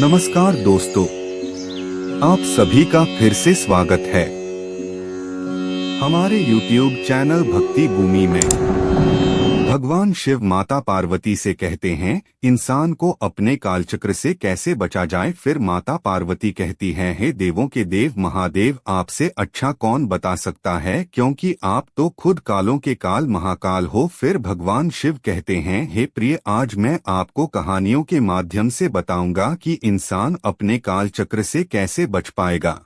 नमस्कार दोस्तों, आप सभी का फिर से स्वागत है हमारे YouTube चैनल भक्ति भूमि में। भगवान शिव माता पार्वती से कहते हैं इंसान को अपने कालचक्र से कैसे बचा जाए। फिर माता पार्वती कहती हैं, हे देवों के देव महादेव, आपसे अच्छा कौन बता सकता है, क्योंकि आप तो खुद कालों के काल महाकाल हो। फिर भगवान शिव कहते हैं, हे प्रिय, आज मैं आपको कहानियों के माध्यम से बताऊंगा कि इंसान अपने कालचक्र से कैसे बच पाएगा।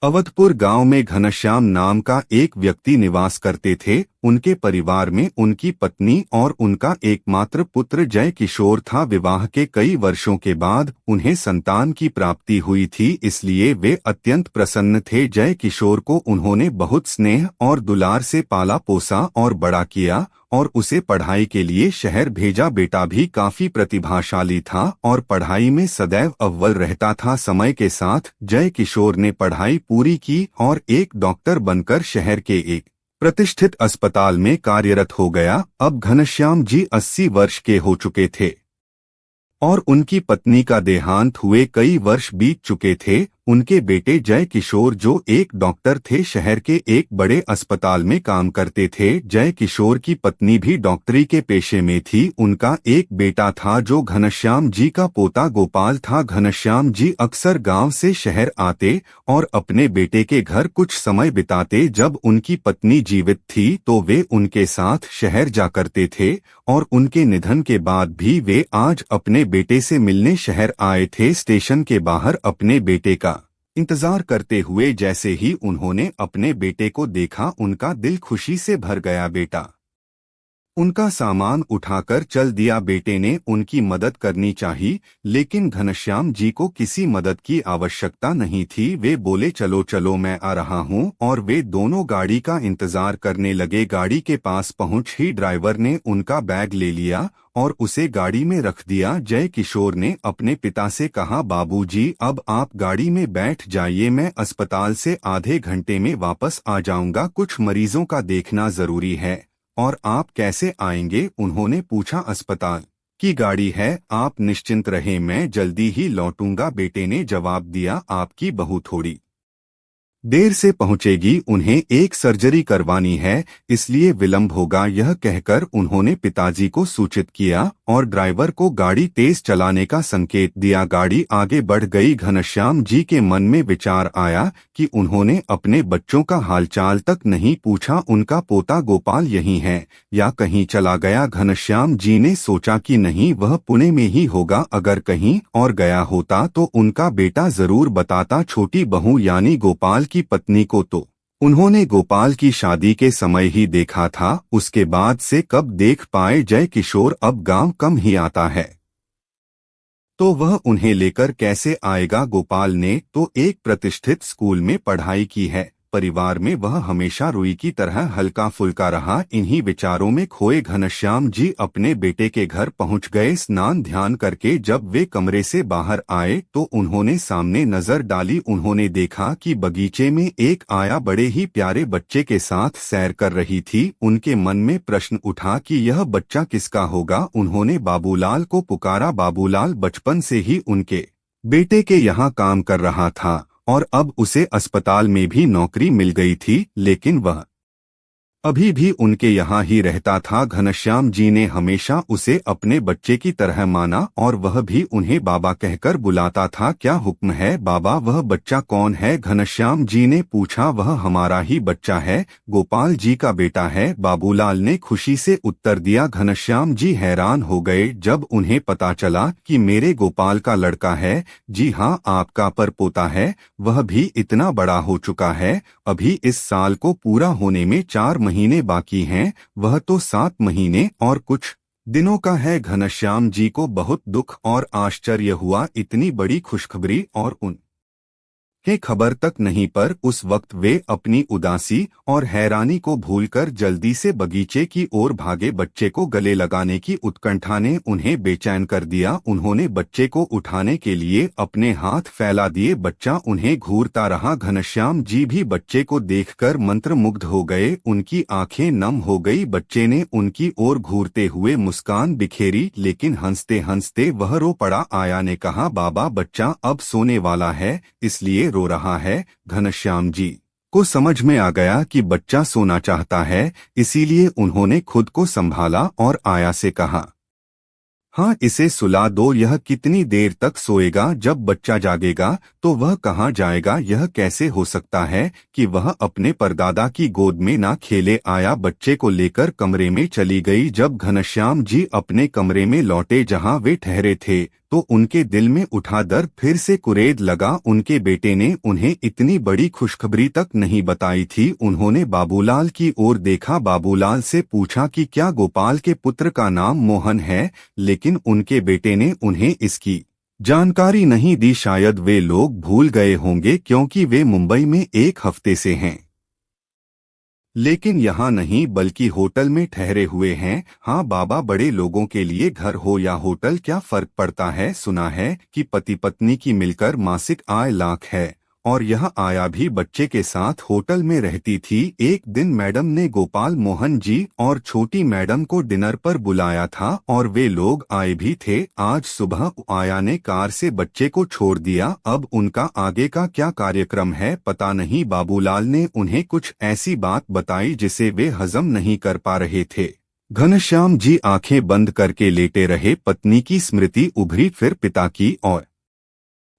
अवधपुर गांव में घनश्याम नाम का एक व्यक्ति निवास करते थे। उनके परिवार में उनकी पत्नी और उनका एकमात्र पुत्र जय किशोर था। विवाह के कई वर्षों के बाद उन्हें संतान की प्राप्ति हुई थी, इसलिए वे अत्यंत प्रसन्न थे। जय किशोर को उन्होंने बहुत स्नेह और दुलार से पाला पोसा और बड़ा किया और उसे पढ़ाई के लिए शहर भेजा। बेटा भी काफी प्रतिभाशाली था और पढ़ाई में सदैव अव्वल रहता था। समय के साथ जय किशोर ने पढ़ाई पूरी की और एक डॉक्टर बनकर शहर के एक प्रतिष्ठित अस्पताल में कार्यरत हो गया। अब घनश्याम जी 80 वर्ष के हो चुके थे और उनकी पत्नी का देहांत हुए कई वर्ष बीत चुके थे। उनके बेटे जय किशोर, जो एक डॉक्टर थे, शहर के एक बड़े अस्पताल में काम करते थे। जय किशोर की पत्नी भी डॉक्टरी के पेशे में थी। उनका एक बेटा था जो घनश्याम जी का पोता गोपाल था। घनश्याम जी अक्सर गांव से शहर आते और अपने बेटे के घर कुछ समय बिताते। जब उनकी पत्नी जीवित थी तो वे उनके साथ शहर जा करते थे और उनके निधन के बाद भी वे आज अपने बेटे से मिलने शहर आए थे। स्टेशन के बाहर अपने बेटे का इंतजार करते हुए जैसे ही उन्होंने अपने बेटे को देखा, उनका दिल खुशी से भर गया। बेटा उनका सामान उठाकर चल दिया। बेटे ने उनकी मदद करनी चाहिए, लेकिन घनश्याम जी को किसी मदद की आवश्यकता नहीं थी। वे बोले, चलो चलो मैं आ रहा हूँ, और वे दोनों गाड़ी का इंतजार करने लगे। गाड़ी के पास पहुँच ही ड्राइवर ने उनका बैग ले लिया और उसे गाड़ी में रख दिया। जय किशोर ने अपने पिता से कहा, बाबूजी, अब आप गाड़ी में बैठ जाइए, मैं अस्पताल से आधे घंटे में वापस आ जाऊंगा। कुछ मरीजों का देखना जरूरी है। और आप कैसे आएंगे, उन्होंने पूछा। अस्पताल की गाड़ी है, आप निश्चिंत रहें, मैं जल्दी ही लौटूंगा, बेटे ने जवाब दिया। आपकी बहू थोड़ी देर से पहुंचेगी, उन्हें एक सर्जरी करवानी है, इसलिए विलंब होगा। यह कहकर उन्होंने पिताजी को सूचित किया और ड्राइवर को गाड़ी तेज चलाने का संकेत दिया। गाड़ी आगे बढ़ गई। घनश्याम जी के मन में विचार आया कि उन्होंने अपने बच्चों का हालचाल तक नहीं पूछा। उनका पोता गोपाल यहीं है या कहीं चला गया। घनश्याम जी ने सोचा कि नहीं, वह पुणे में ही होगा। अगर कहीं और गया होता तो उनका बेटा जरूर बताता। छोटी बहू यानी गोपाल की पत्नी को तो उन्होंने गोपाल की शादी के समय ही देखा था, उसके बाद से कब देख पाए। जय किशोर अब गांव कम ही आता है तो वह उन्हें लेकर कैसे आएगा। गोपाल ने तो एक प्रतिष्ठित स्कूल में पढ़ाई की है, परिवार में वह हमेशा रुई की तरह हल्का फुल्का रहा। इन्हीं विचारों में खोए घनश्याम जी अपने बेटे के घर पहुंच गए। स्नान ध्यान करके जब वे कमरे से बाहर आए तो उन्होंने सामने नजर डाली। उन्होंने देखा कि बगीचे में एक आया बड़े ही प्यारे बच्चे के साथ सैर कर रही थी। उनके मन में प्रश्न उठा कि यह बच्चा किसका होगा। उन्होंने बाबूलाल को पुकारा। बाबूलाल बचपन से ही उनके बेटे के यहाँ काम कर रहा था और अब उसे अस्पताल में भी नौकरी मिल गई थी, लेकिन वह अभी भी उनके यहाँ ही रहता था। घनश्याम जी ने हमेशा उसे अपने बच्चे की तरह माना और वह भी उन्हें बाबा कहकर बुलाता था। क्या हुक्म है बाबा, वह बच्चा कौन है, घनश्याम जी ने पूछा। वह हमारा ही बच्चा है, गोपाल जी का बेटा है, बाबूलाल ने खुशी से उत्तर दिया। घनश्याम जी हैरान हो गए जब उन्हें पता चला कि मेरे गोपाल का लड़का है। जी हाँ, आपका पर पोता है, वह भी इतना बड़ा हो चुका है। अभी इस साल को पूरा होने में 4 महीने बाकी हैं, वह तो 7 महीने और कुछ दिनों का है। घनश्याम जी को बहुत दुख और आश्चर्य हुआ, इतनी बड़ी खुशखबरी और उन के खबर तक नहीं, पर उस वक्त वे अपनी उदासी और हैरानी को भूलकर जल्दी से बगीचे की ओर भागे। बच्चे को गले लगाने की उत्कंठा ने उन्हें बेचैन कर दिया। उन्होंने बच्चे को उठाने के लिए अपने हाथ फैला दिए। बच्चा उन्हें घूरता रहा। घनश्याम जी भी बच्चे को देखकर मंत्रमुग्ध हो गए। उनकी आंखें नम हो गई। बच्चे ने उनकी ओर घूरते हुए मुस्कान बिखेरी, लेकिन हंसते हंसते वह रो पड़ा। आया ने कहा, बाबा बच्चा अब सोने वाला है, इसलिए रो रहा है। घनश्याम जी को समझ में आ गया कि बच्चा सोना चाहता है, इसीलिए उन्होंने खुद को संभाला और आया से कहा, हाँ इसे सुला दो। यह कितनी देर तक सोएगा? जब बच्चा जागेगा तो वह कहाँ जाएगा? यह कैसे हो सकता है कि वह अपने परदादा की गोद में ना खेले? आया बच्चे को लेकर कमरे में चली गई। जब घनश्याम जी अपने कमरे में लौटे जहाँ वे ठहरे थे, तो उनके दिल में उठा दर्द फिर से कुरेद लगा। उनके बेटे ने उन्हें इतनी बड़ी खुशखबरी तक नहीं बताई थी। उन्होंने बाबूलाल की ओर देखा। बाबूलाल से पूछा कि क्या गोपाल के पुत्र का नाम मोहन है? लेकिन उनके बेटे ने उन्हें इसकी जानकारी नहीं दी। शायद वे लोग भूल गए होंगे, क्योंकि वे मुंबई में एक हफ्ते से हैं, लेकिन यहाँ नहीं बल्कि होटल में ठहरे हुए हैं। हाँ बाबा, बड़े लोगों के लिए घर हो या होटल क्या फर्क पड़ता है? सुना है कि पति पत्नी की मिलकर मासिक आय लाख है, और यह आया भी बच्चे के साथ होटल में रहती थी। एक दिन मैडम ने गोपाल मोहन जी और छोटी मैडम को डिनर पर बुलाया था, और वे लोग आए भी थे। आज सुबह आया ने कार से बच्चे को छोड़ दिया। अब उनका आगे का क्या कार्यक्रम है पता नहीं। बाबूलाल ने उन्हें कुछ ऐसी बात बताई जिसे वे हजम नहीं कर पा रहे थे। घनश्याम जी आंखें बंद करके लेटे रहे। पत्नी की स्मृति उभरी, फिर पिता की और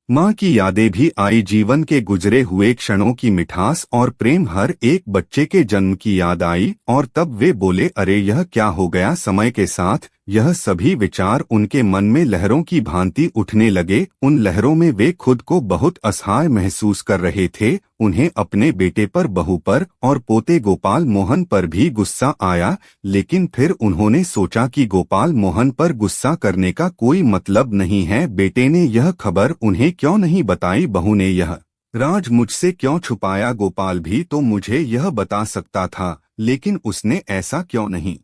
माँ की यादें भी आई। जीवन के गुजरे हुए क्षणों की मिठास और प्रेम, हर एक बच्चे के जन्म की याद आई। और तब वे बोले, अरे यह क्या हो गया? समय के साथ यह सभी विचार उनके मन में लहरों की भांति उठने लगे। उन लहरों में वे खुद को बहुत असहाय महसूस कर रहे थे। उन्हें अपने बेटे पर, बहू पर और पोते गोपाल मोहन पर भी गुस्सा आया, लेकिन फिर उन्होंने सोचा कि गोपाल मोहन पर गुस्सा करने का कोई मतलब नहीं है। बेटे ने यह खबर उन्हें क्यों नहीं बताई? बहू ने यह राज मुझसे क्यों छुपाया? गोपाल भी तो मुझे यह बता सकता था, लेकिन उसने ऐसा क्यों नहीं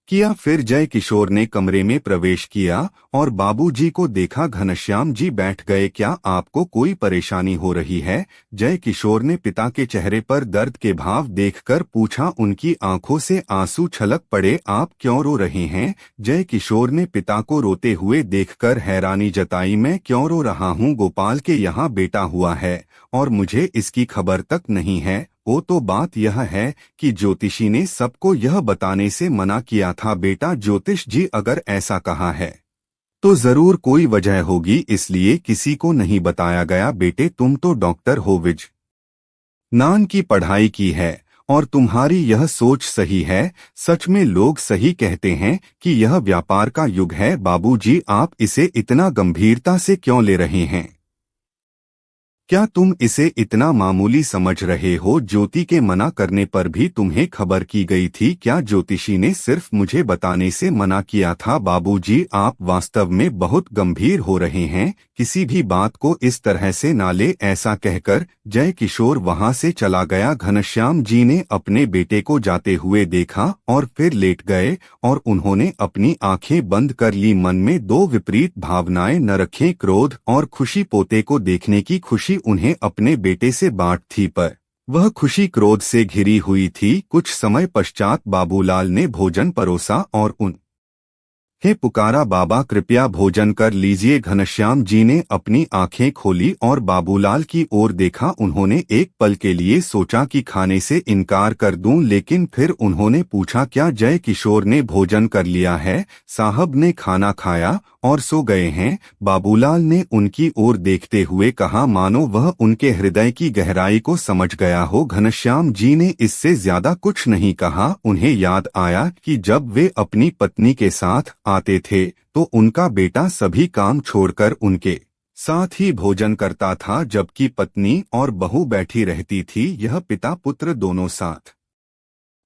किया? फिर जय किशोर ने कमरे में प्रवेश किया और बाबूजी को देखा। घनश्याम जी बैठ गए। क्या आपको कोई परेशानी हो रही है? जय किशोर ने पिता के चेहरे पर दर्द के भाव देखकर पूछा। उनकी आंखों से आंसू छलक पड़े। आप क्यों रो रहे हैं? जय किशोर ने पिता को रोते हुए देखकर हैरानी जताई। मैं क्यों रो रहा हूँ? गोपाल के यहाँ बेटा हुआ है और मुझे इसकी खबर तक नहीं है। वो तो बात यह है कि ज्योतिषी ने सबको यह बताने से मना किया था। बेटा, ज्योतिष जी अगर ऐसा कहा है तो जरूर कोई वजह होगी, इसलिए किसी को नहीं बताया गया। बेटे, तुम तो डॉक्टर हो, विज्ञान की पढ़ाई की है, और तुम्हारी यह सोच सही है। सच में लोग सही कहते हैं कि यह व्यापार का युग है। बाबूजी, आप इसे इतना गंभीरता से क्यों ले रहे हैं? क्या तुम इसे इतना मामूली समझ रहे हो? ज्योति के मना करने पर भी तुम्हें खबर की गई थी। क्या ज्योतिषी ने सिर्फ मुझे बताने से मना किया था? बाबूजी, आप वास्तव में बहुत गंभीर हो रहे हैं। किसी भी बात को इस तरह से ना ले। ऐसा कहकर जय किशोर वहां से चला गया। घनश्याम जी ने अपने बेटे को जाते हुए देखा और फिर लेट गए, और उन्होंने अपनी आंखें बंद कर ली। मन में दो विपरीत भावनाएं न रखें, क्रोध और खुशी। पोते को देखने की खुशी उन्हें अपने बेटे से बांट थी, पर वह खुशी क्रोध से घिरी हुई थी। कुछ समय पश्चात बाबूलाल ने भोजन परोसा और उन हे पुकारा, बाबा कृपया भोजन कर लीजिए। घनश्याम जी ने अपनी आंखें खोली और बाबूलाल की ओर देखा। उन्होंने एक पल के लिए सोचा कि खाने से इनकार कर दूं, लेकिन फिर उन्होंने पूछा, क्या जय किशोर ने भोजन कर लिया है? साहब ने खाना खाया और सो गए हैं। बाबूलाल ने उनकी ओर देखते हुए कहा, मानो वह उनके हृदय की गहराई को समझ गया हो। घनश्याम जी ने इससे ज्यादा कुछ नहीं कहा। उन्हें याद आया कि जब वे अपनी पत्नी के साथ आते थे तो उनका बेटा सभी काम छोड़कर उनके साथ ही भोजन करता था, जबकि पत्नी और बहू बैठी रहती थी। यह पिता पुत्र दोनों साथ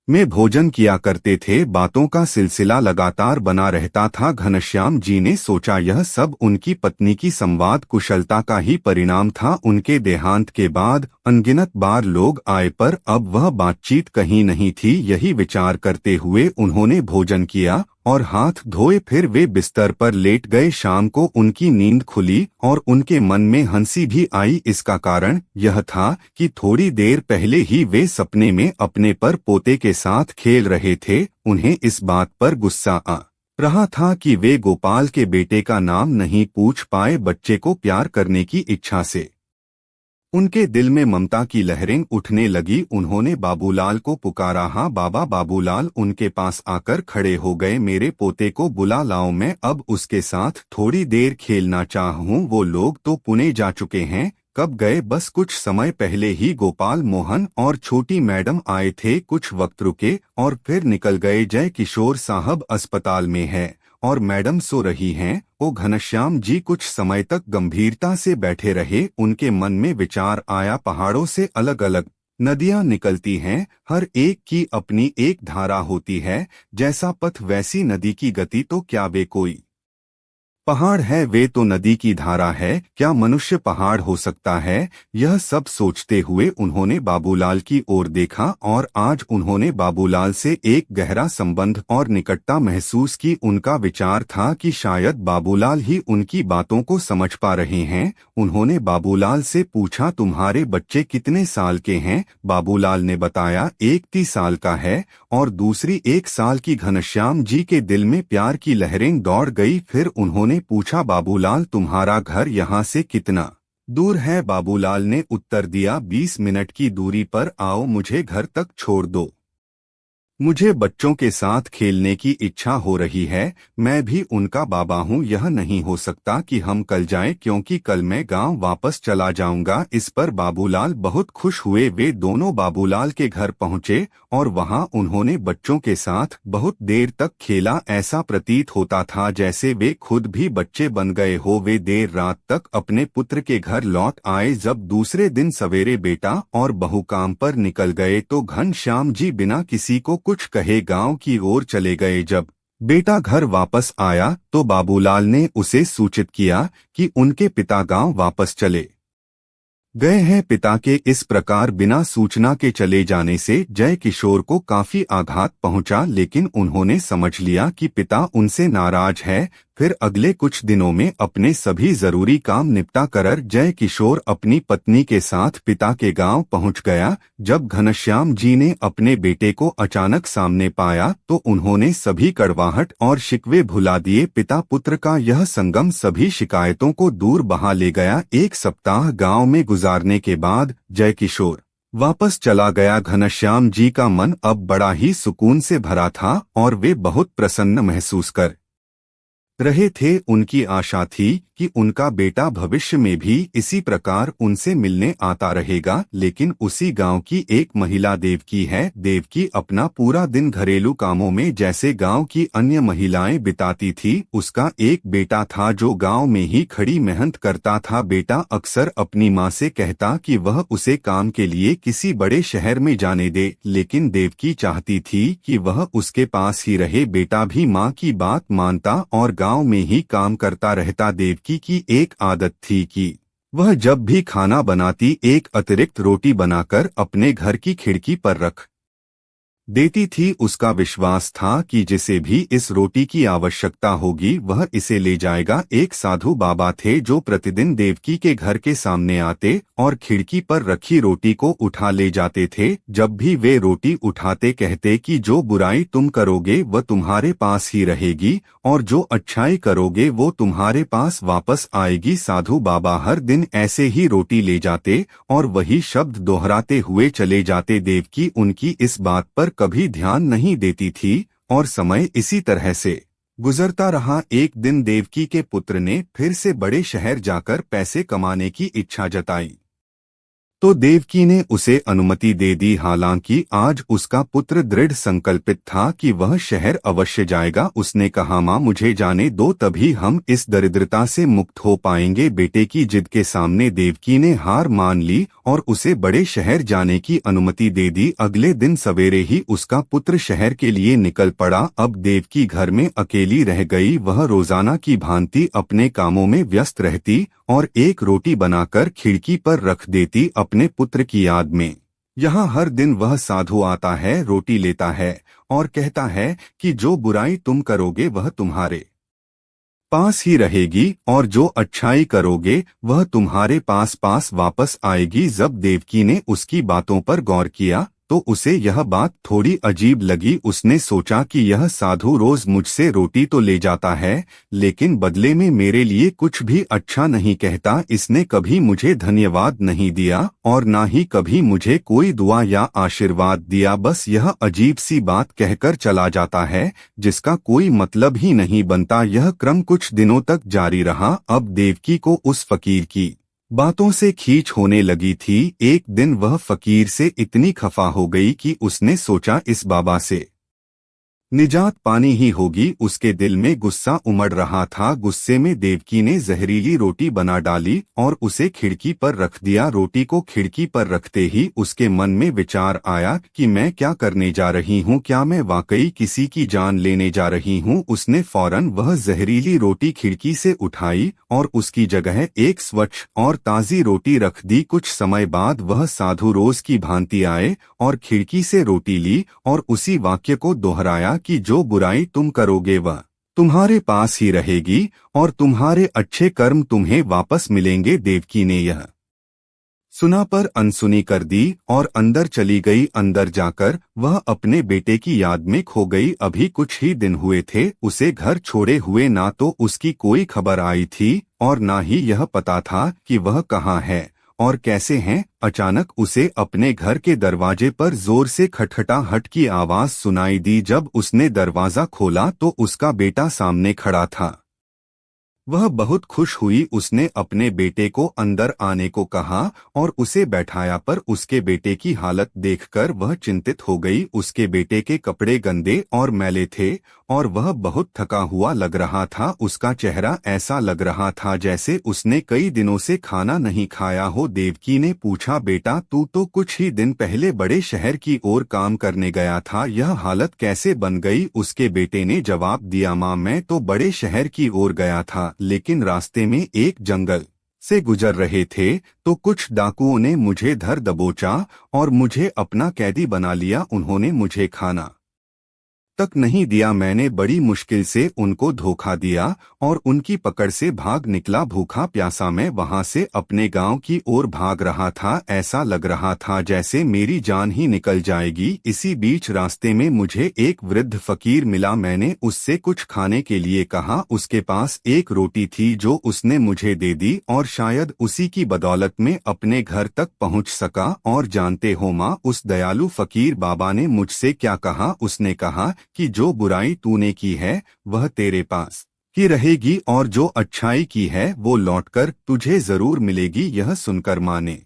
में भोजन किया करते थे। बातों का सिलसिला लगातार बना रहता था। घनश्याम जी ने सोचा यह सब उनकी पत्नी की संवाद कुशलता का ही परिणाम था। उनके देहांत के बाद अनगिनत बार लोग आए पर अब वह बातचीत कहीं नहीं थी। यही विचार करते हुए उन्होंने भोजन किया और हाथ धोए फिर वे बिस्तर पर लेट गए। शाम को उनकी नींद खुली और उनके मन में हंसी भी आई। इसका कारण यह था कि थोड़ी देर पहले ही वे सपने में अपने पर पोते के साथ खेल रहे थे। उन्हें इस बात पर गुस्सा आ रहा था कि वे गोपाल के बेटे का नाम नहीं पूछ पाए। बच्चे को प्यार करने की इच्छा से उनके दिल में ममता की लहरें उठने लगी। उन्होंने बाबूलाल को पुकारा। हाँ बाबा। बाबूलाल उनके पास आकर खड़े हो गए। मेरे पोते को बुला लाओ, मैं अब उसके साथ थोड़ी देर खेलना चाहूँ। वो लोग तो पुणे जा चुके हैं। कब गए? बस कुछ समय पहले ही गोपाल मोहन और छोटी मैडम आए थे, कुछ वक्त रुके और फिर निकल गए। जय किशोर साहब अस्पताल में है और मैडम सो रही हैं। ओ घनश्याम जी कुछ समय तक गंभीरता से बैठे रहे। उनके मन में विचार आया, पहाड़ों से अलग अलग नदियां निकलती हैं, हर एक की अपनी एक धारा होती है। जैसा पथ वैसी नदी की गति। तो क्या वे कोई पहाड़ है? वे तो नदी की धारा है। क्या मनुष्य पहाड़ हो सकता है? यह सब सोचते हुए उन्होंने बाबूलाल की ओर देखा और आज उन्होंने बाबूलाल से एक गहरा संबंध और निकटता महसूस की। उनका विचार था कि शायद बाबूलाल ही उनकी बातों को समझ पा रहे हैं। उन्होंने बाबूलाल से पूछा, तुम्हारे बच्चे कितने साल के हैं? बाबूलाल ने बताया, एक 30 साल का है और दूसरी 1 साल की। घनश्याम जी के दिल में प्यार की लहरें दौड़ गई। फिर उन्होंने पूछा, बाबूलाल तुम्हारा घर यहाँ से कितना दूर है? बाबूलाल ने उत्तर दिया, 20 मिनट की दूरी पर। आओ मुझे घर तक छोड़ दो, मुझे बच्चों के साथ खेलने की इच्छा हो रही है। मैं भी उनका बाबा हूँ। यह नहीं हो सकता कि हम कल जाएं, क्योंकि कल मैं गांव वापस चला जाऊंगा। इस पर बाबूलाल बहुत खुश हुए। वे दोनों बाबूलाल के घर पहुँचे और वहां उन्होंने बच्चों के साथ बहुत देर तक खेला। ऐसा प्रतीत होता था जैसे वे खुद भी बच्चे बन गए हो। वे देर रात तक अपने पुत्र के घर लौट आए। जब दूसरे दिन सवेरे बेटा और बहू काम पर निकल गए तो घनश्याम जी बिना किसी को कुछ कहे गांव की ओर चले गए। जब बेटा घर वापस आया तो बाबूलाल ने उसे सूचित किया कि उनके पिता गांव वापस चले गए हैं। पिता के इस प्रकार बिना सूचना के चले जाने से जय किशोर को काफी आघात पहुंचा, लेकिन उन्होंने समझ लिया कि पिता उनसे नाराज है। फिर अगले कुछ दिनों में अपने सभी जरूरी काम निपटा कर जय किशोर अपनी पत्नी के साथ पिता के गांव पहुंच गया। जब घनश्याम जी ने अपने बेटे को अचानक सामने पाया तो उन्होंने सभी कड़वाहट और शिकवे भुला दिए। पिता पुत्र का यह संगम सभी शिकायतों को दूर बहा ले गया। 1 सप्ताह गांव में गुजारने के बाद जय किशोर वापस चला गया। घनश्याम जी का मन अब बड़ा ही सुकून से भरा था और वे बहुत प्रसन्न महसूस कर रहे थे। उनकी आशा थी कि उनका बेटा भविष्य में भी इसी प्रकार उनसे मिलने आता रहेगा। लेकिन उसी गांव की एक महिला देवकी है। देवकी अपना पूरा दिन घरेलू कामों में जैसे गांव की अन्य महिलाएं बिताती थी। उसका एक बेटा था जो गांव में ही खड़ी मेहनत करता था। बेटा अक्सर अपनी माँ से कहता कि वह उसे काम के लिए किसी बड़े शहर में जाने दे, लेकिन देवकी चाहती थी कि वह उसके पास ही रहे। बेटा भी माँ की बात मानता और गांव में ही काम करता रहता। देवकी की एक आदत थी कि वह जब भी खाना बनाती एक अतिरिक्त रोटी बनाकर अपने घर की खिड़की पर रख देती थी। उसका विश्वास था कि जिसे भी इस रोटी की आवश्यकता होगी वह इसे ले जाएगा। एक साधु बाबा थे जो प्रतिदिन देवकी के घर के सामने आते और खिड़की पर रखी रोटी को उठा ले जाते थे। जब भी वे रोटी उठाते कहते कि जो बुराई तुम करोगे वह तुम्हारे पास ही रहेगी और जो अच्छाई करोगे वो तुम्हारे पास वापस आएगी। साधु बाबा हर दिन ऐसे ही रोटी ले जाते और वही शब्द दोहराते हुए चले जाते। देवकी उनकी इस बात पर कभी ध्यान नहीं देती थी और समय इसी तरह से गुजरता रहा। एक दिन देवकी के पुत्र ने फिर से बड़े शहर जाकर पैसे कमाने की इच्छा जताई। तो देवकी ने उसे अनुमति दे दी। हालांकि आज उसका पुत्र दृढ़ संकल्पित था कि वह शहर अवश्य जाएगा। उसने कहा, माँ मुझे जाने दो, तभी हम इस दरिद्रता से मुक्त हो पाएंगे। बेटे की जिद के सामने देवकी ने हार मान ली और उसे बड़े शहर जाने की अनुमति दे दी। अगले दिन सवेरे ही उसका पुत्र शहर के लिए निकल पड़ा। अब देवकी घर में अकेली रह गई। वह रोजाना की भांति अपने कामों में व्यस्त रहती और एक रोटी बनाकर खिड़की पर रख देती अपने पुत्र की याद में। यहाँ हर दिन वह साधु आता है, रोटी लेता है और कहता है कि जो बुराई तुम करोगे वह तुम्हारे पास ही रहेगी और जो अच्छाई करोगे वह तुम्हारे पास पास वापस आएगी। जब देवकी ने उसकी बातों पर गौर किया तो उसे यह बात थोड़ी अजीब लगी। उसने सोचा कि यह साधु रोज मुझसे रोटी तो ले जाता है, लेकिन बदले में मेरे लिए कुछ भी अच्छा नहीं कहता। इसने कभी मुझे धन्यवाद नहीं दिया और ना ही कभी मुझे कोई दुआ या आशीर्वाद दिया। बस यह अजीब सी बात कहकर चला जाता है जिसका कोई मतलब ही नहीं बनता। यह क्रम कुछ दिनों तक जारी रहा। अब देवकी को उस फकीर की बातों से खींच होने लगी थी। एक दिन वह फकीर से इतनी खफा हो गई कि उसने सोचा इस बाबा से निजात पानी ही होगी। उसके दिल में गुस्सा उमड़ रहा था। गुस्से में देवकी ने जहरीली रोटी बना डाली और उसे खिड़की पर रख दिया। रोटी को खिड़की पर रखते ही उसके मन में विचार आया कि मैं क्या करने जा रही हूँ, क्या मैं वाकई किसी की जान लेने जा रही हूँ। उसने फौरन वह जहरीली रोटी खिड़की से उठाई और उसकी जगह एक स्वच्छ और ताज़ी रोटी रख दी। कुछ समय बाद वह साधु रोज की भांति आए और खिड़की से रोटी ली और उसी वाक्य को दोहराया कि जो बुराई तुम करोगे वह तुम्हारे पास ही रहेगी और तुम्हारे अच्छे कर्म तुम्हें वापस मिलेंगे। देवकी ने यह सुना पर अनसुनी कर दी और अंदर चली गई। अंदर जाकर वह अपने बेटे की याद में खो गई। अभी कुछ ही दिन हुए थे उसे घर छोड़े हुए, ना तो उसकी कोई खबर आई थी और ना ही यह पता था कि वह कहाँ है और कैसे हैं। अचानक उसे अपने घर के दरवाजे पर जोर से खटखटाहट की आवाज सुनाई दी। जब उसने दरवाजा खोला तो उसका बेटा सामने खड़ा था। वह बहुत खुश हुई। उसने अपने बेटे को अंदर आने को कहा और उसे बैठाया, पर उसके बेटे की हालत देखकर वह चिंतित हो गई। उसके बेटे के कपड़े गंदे और मैले थे और वह बहुत थका हुआ लग रहा था। उसका चेहरा ऐसा लग रहा था जैसे उसने कई दिनों से खाना नहीं खाया हो। देवकी ने पूछा, बेटा तू तो कुछ ही दिन पहले बड़े शहर की ओर काम करने गया था, यह हालत कैसे बन गई? उसके बेटे ने जवाब दिया, माँ मैं तो बड़े शहर की ओर गया था, लेकिन रास्ते में एक जंगल से गुजर रहे थे तो कुछ डाकुओं ने मुझे धर दबोचा और मुझे अपना कैदी बना लिया। उन्होंने मुझे खाना तक नहीं दिया। मैंने बड़ी मुश्किल से उनको धोखा दिया और उनकी पकड़ से भाग निकला। भूखा प्यासा मैं वहां से अपने गांव की ओर भाग रहा था। ऐसा लग रहा था जैसे मेरी जान ही निकल जाएगी। इसी बीच रास्ते में मुझे एक वृद्ध फकीर मिला। मैंने उससे कुछ खाने के लिए कहा। उसके पास एक रोटी थी जो उसने मुझे दे दी और शायद उसी की बदौलत में अपने घर तक पहुंच सका। और जानते हो माँ, उस दयालु फकीर बाबा ने मुझसे क्या कहा? उसने कहा कि जो बुराई तूने की है वह तेरे पास ही रहेगी और जो अच्छाई की है वो लौटकर तुझे जरूर मिलेगी। यह सुनकर माँ ने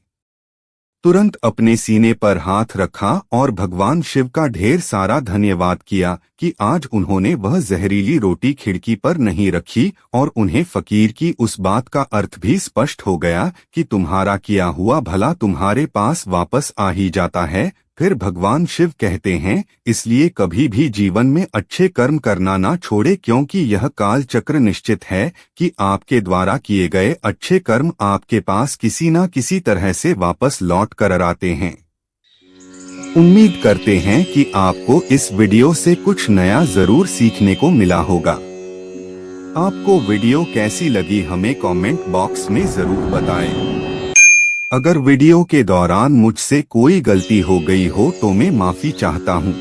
तुरंत अपने सीने पर हाथ रखा और भगवान शिव का ढेर सारा धन्यवाद किया कि आज उन्होंने वह जहरीली रोटी खिड़की पर नहीं रखी और उन्हें फकीर की उस बात का अर्थ भी स्पष्ट हो गया कि तुम्हारा किया हुआ भला तुम्हारे पास वापस आ ही जाता है। फिर भगवान शिव कहते हैं, इसलिए कभी भी जीवन में अच्छे कर्म करना ना छोड़े, क्योंकि यह काल चक्र निश्चित है कि आपके द्वारा किए गए अच्छे कर्म आपके पास किसी न किसी तरह से वापस लौट कर आते हैं। उम्मीद करते हैं कि आपको इस वीडियो से कुछ नया जरूर सीखने को मिला होगा। आपको वीडियो कैसी लगी हमें कमेंट बॉक्स में जरूर बताएं। अगर वीडियो के दौरान मुझसे कोई गलती हो गई हो तो मैं माफी चाहता हूँ।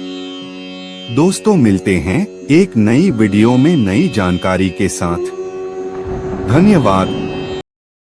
दोस्तों मिलते हैं एक नई वीडियो में नई जानकारी के साथ। धन्यवाद।